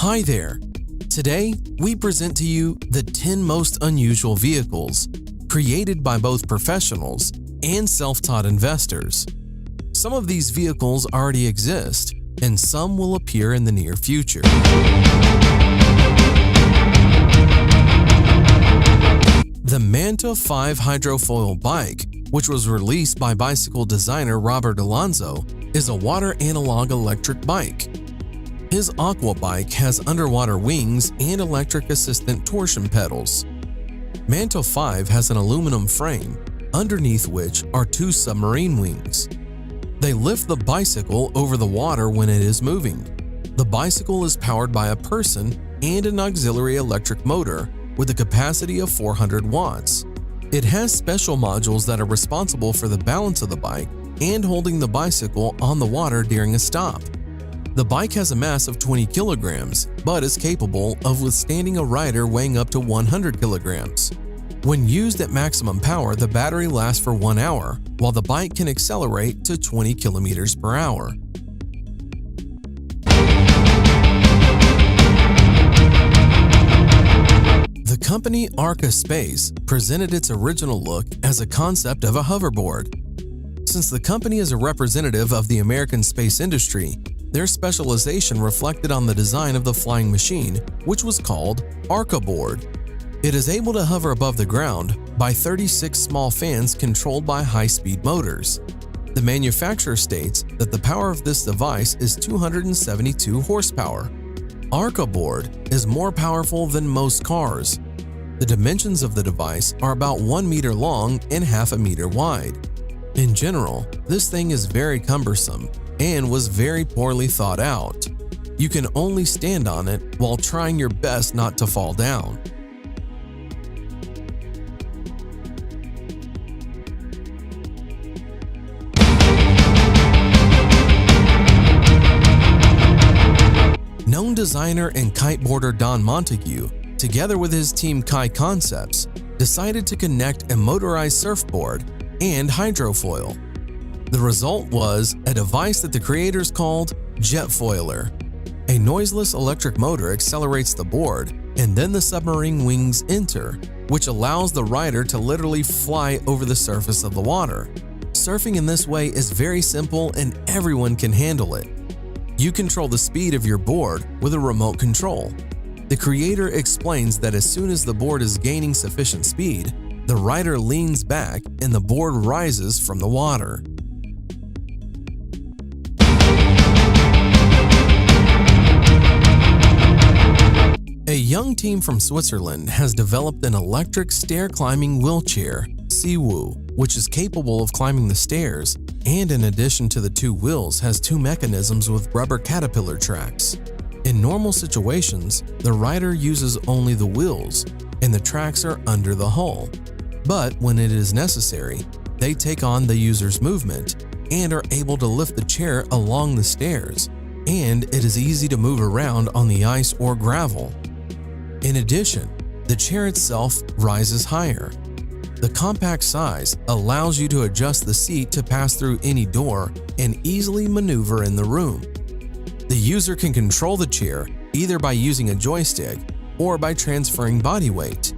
Hi there! Today, we present to you the 10 most unusual vehicles created by both professionals and self-taught investors. Some of these vehicles already exist, and some will appear in the near future. The Manta 5 hydrofoil bike, which was released by bicycle designer Robert Alonso, is a water analog electric bike. His Aqua bike has underwater wings and electric assistant torsion pedals. Manta 5 has an aluminum frame, underneath which are two submarine wings. They lift the bicycle over the water when it is moving. The bicycle is powered by a person and an auxiliary electric motor with a capacity of 400 watts. It has special modules that are responsible for the balance of the bike and holding the bicycle on the water during a stop. The bike has a mass of 20 kilograms, but is capable of withstanding a rider weighing up to 100 kilograms. When used at maximum power, the battery lasts for 1 hour, while the bike can accelerate to 20 kilometers per hour. The company Arca Space presented its original look as a concept of a hoverboard. Since the company is a representative of the American space industry, their specialization reflected on the design of the flying machine, which was called Arca Board. It is able to hover above the ground by 36 small fans controlled by high-speed motors. The manufacturer states that the power of this device is 272 horsepower. Arca Board is more powerful than most cars. The dimensions of the device are about 1 meter long and half a meter wide. In general, this thing is very cumbersome and was very poorly thought out. You can only stand on it while trying your best not to fall down. Known designer and kiteboarder Don Montague, together with his team Kai Concepts, decided to connect a motorized surfboard and hydrofoil. The result was a device that the creators called Jetfoiler. A noiseless electric motor accelerates the board, and then the submarine wings enter, which allows the rider to literally fly over the surface of the water. Surfing in this way is very simple and everyone can handle it. You control the speed of your board with a remote control. The creator explains that as soon as the board is gaining sufficient speed, the rider leans back and the board rises from the water. A young team from Switzerland has developed an electric stair-climbing wheelchair, Seawoo, which is capable of climbing the stairs and in addition to the two wheels has two mechanisms with rubber caterpillar tracks. In normal situations, the rider uses only the wheels and the tracks are under the hull. But when it is necessary, they take on the user's movement and are able to lift the chair along the stairs, and it is easy to move around on the ice or gravel. In addition, the chair itself rises higher. The compact size allows you to adjust the seat to pass through any door and easily maneuver in the room. The user can control the chair either by using a joystick or by transferring body weight.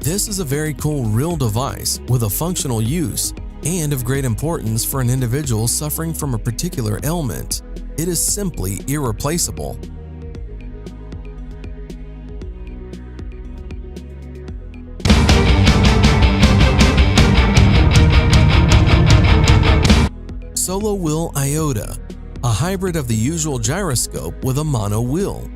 This is a very cool real device with a functional use and of great importance for an individual suffering from a particular ailment. It is simply irreplaceable. Solo Wheel Iota, a hybrid of the usual gyroscope with a mono wheel.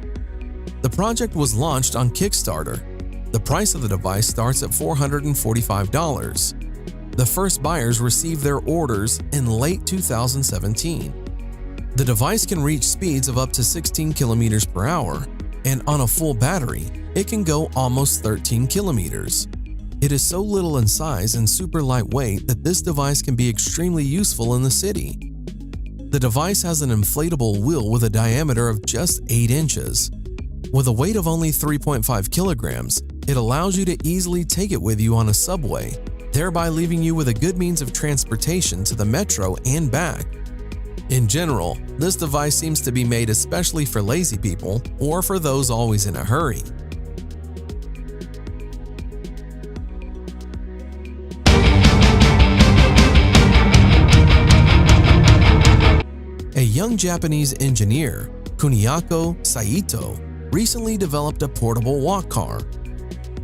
The project was launched on Kickstarter. The price of the device starts at $445. The first buyers received their orders in late 2017. The device can reach speeds of up to 16 kilometers per hour, and on a full battery, it can go almost 13 kilometers. It is so little in size and super lightweight that this device can be extremely useful in the city. The device has an inflatable wheel with a diameter of just 8 inches. With a weight of only 3.5 kilograms, it allows you to easily take it with you on a subway, thereby leaving you with a good means of transportation to the metro and back. In general, this device seems to be made especially for lazy people or for those always in a hurry. A young Japanese engineer, Kuniako Saito, recently developed a portable walk car.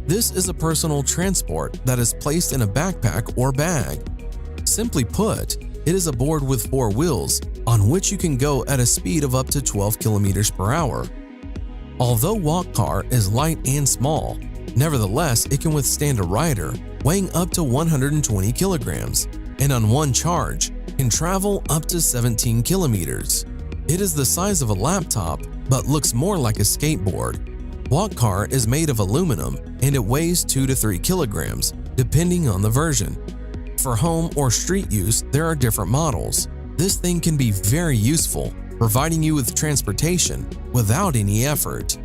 This is a personal transport that is placed in a backpack or bag. Simply put, it is a board with 4 wheels on which you can go at a speed of up to 12 kilometers per hour. Although Walk Car is light and small, nevertheless it can withstand a rider weighing up to 120 kilograms and on one charge can travel up to 17 kilometers. It is the size of a laptop but looks more like a skateboard. Walk Car is made of aluminum and it weighs 2 to 3 kilograms depending on the version. For home or street use, there are different models. This thing can be very useful, providing you with transportation without any effort.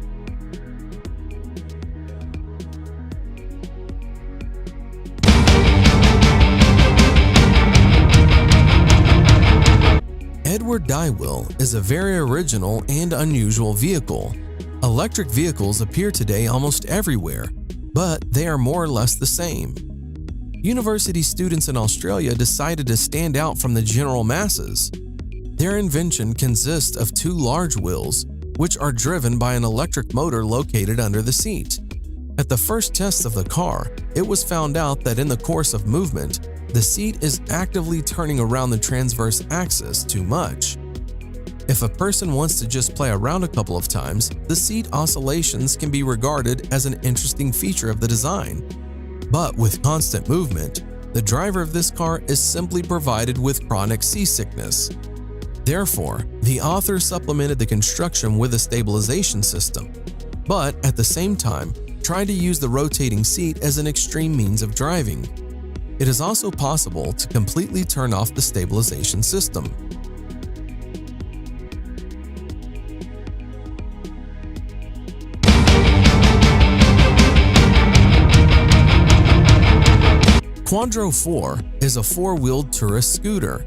Edward Dywell is a very original and unusual vehicle. Electric vehicles appear today almost everywhere, but they are more or less the same. University students in Australia decided to stand out from the general masses. Their invention consists of 2 large wheels, which are driven by an electric motor located under the seat. At the first test of the car, it was found out that in the course of movement, the seat is actively turning around the transverse axis too much. If a person wants to just play around a couple of times, the seat oscillations can be regarded as an interesting feature of the design. But with constant movement, the driver of this car is simply provided with chronic seasickness. Therefore, the author supplemented the construction with a stabilization system, but at the same time, tried to use the rotating seat as an extreme means of driving. It is also possible to completely turn off the stabilization system. Quadro 4 is a 4-wheeled tourist scooter.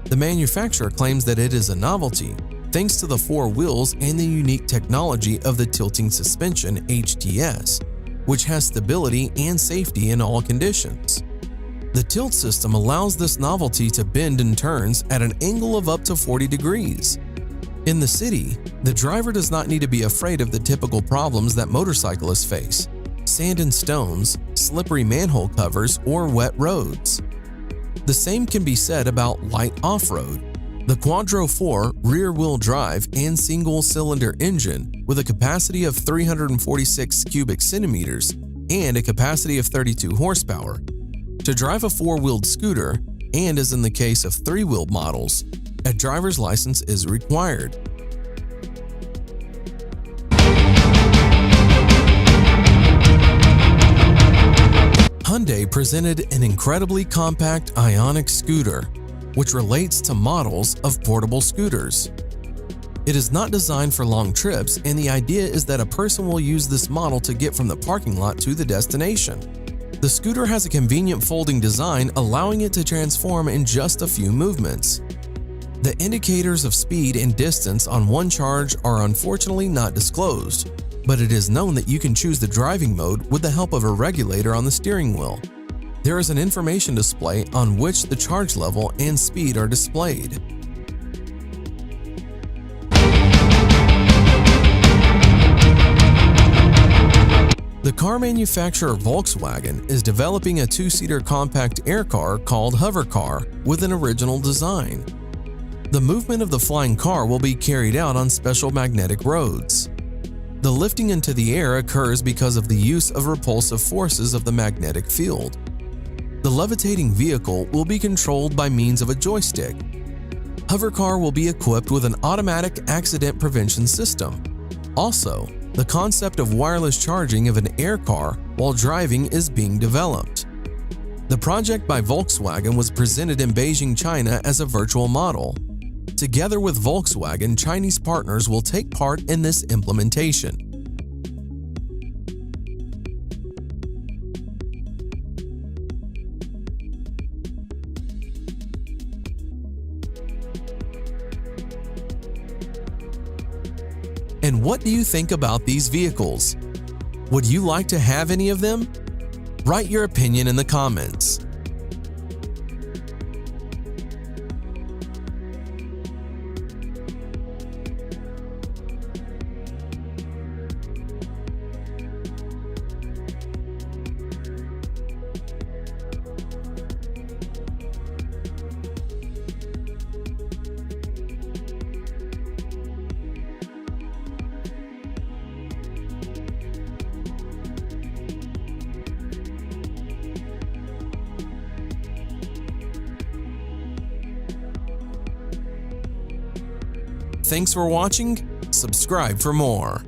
The manufacturer claims that it is a novelty, thanks to the 4 wheels and the unique technology of the tilting suspension HTS, which has stability and safety in all conditions. The tilt system allows this novelty to bend and turns at an angle of up to 40 degrees. In the city, the driver does not need to be afraid of the typical problems that motorcyclists face: sand and stones, slippery manhole covers, or wet roads. The same can be said about light off-road. The Quadro 4 rear-wheel drive and single-cylinder engine with a capacity of 346 cubic centimeters and a capacity of 32 horsepower. To drive a 4-wheeled scooter, and as in the case of 3-wheeled models, a driver's license is required. Hyundai presented an incredibly compact Ioniq scooter, which relates to models of portable scooters. It is not designed for long trips, and the idea is that a person will use this model to get from the parking lot to the destination. The scooter has a convenient folding design, allowing it to transform in just a few movements. The indicators of speed and distance on one charge are unfortunately not disclosed, but it is known that you can choose the driving mode with the help of a regulator on the steering wheel. There is an information display on which the charge level and speed are displayed. The car manufacturer Volkswagen is developing a 2-seater compact air car called Hovercar with an original design. The movement of the flying car will be carried out on special magnetic roads. The lifting into the air occurs because of the use of repulsive forces of the magnetic field. The levitating vehicle will be controlled by means of a joystick. Hovercar will be equipped with an automatic accident prevention system. Also, the concept of wireless charging of an air car while driving is being developed. The project by Volkswagen was presented in Beijing, China as a virtual model. Together with Volkswagen, Chinese partners will take part in this implementation. And what do you think about these vehicles? Would you like to have any of them? Write your opinion in the comments. Thanks for watching. Subscribe for more.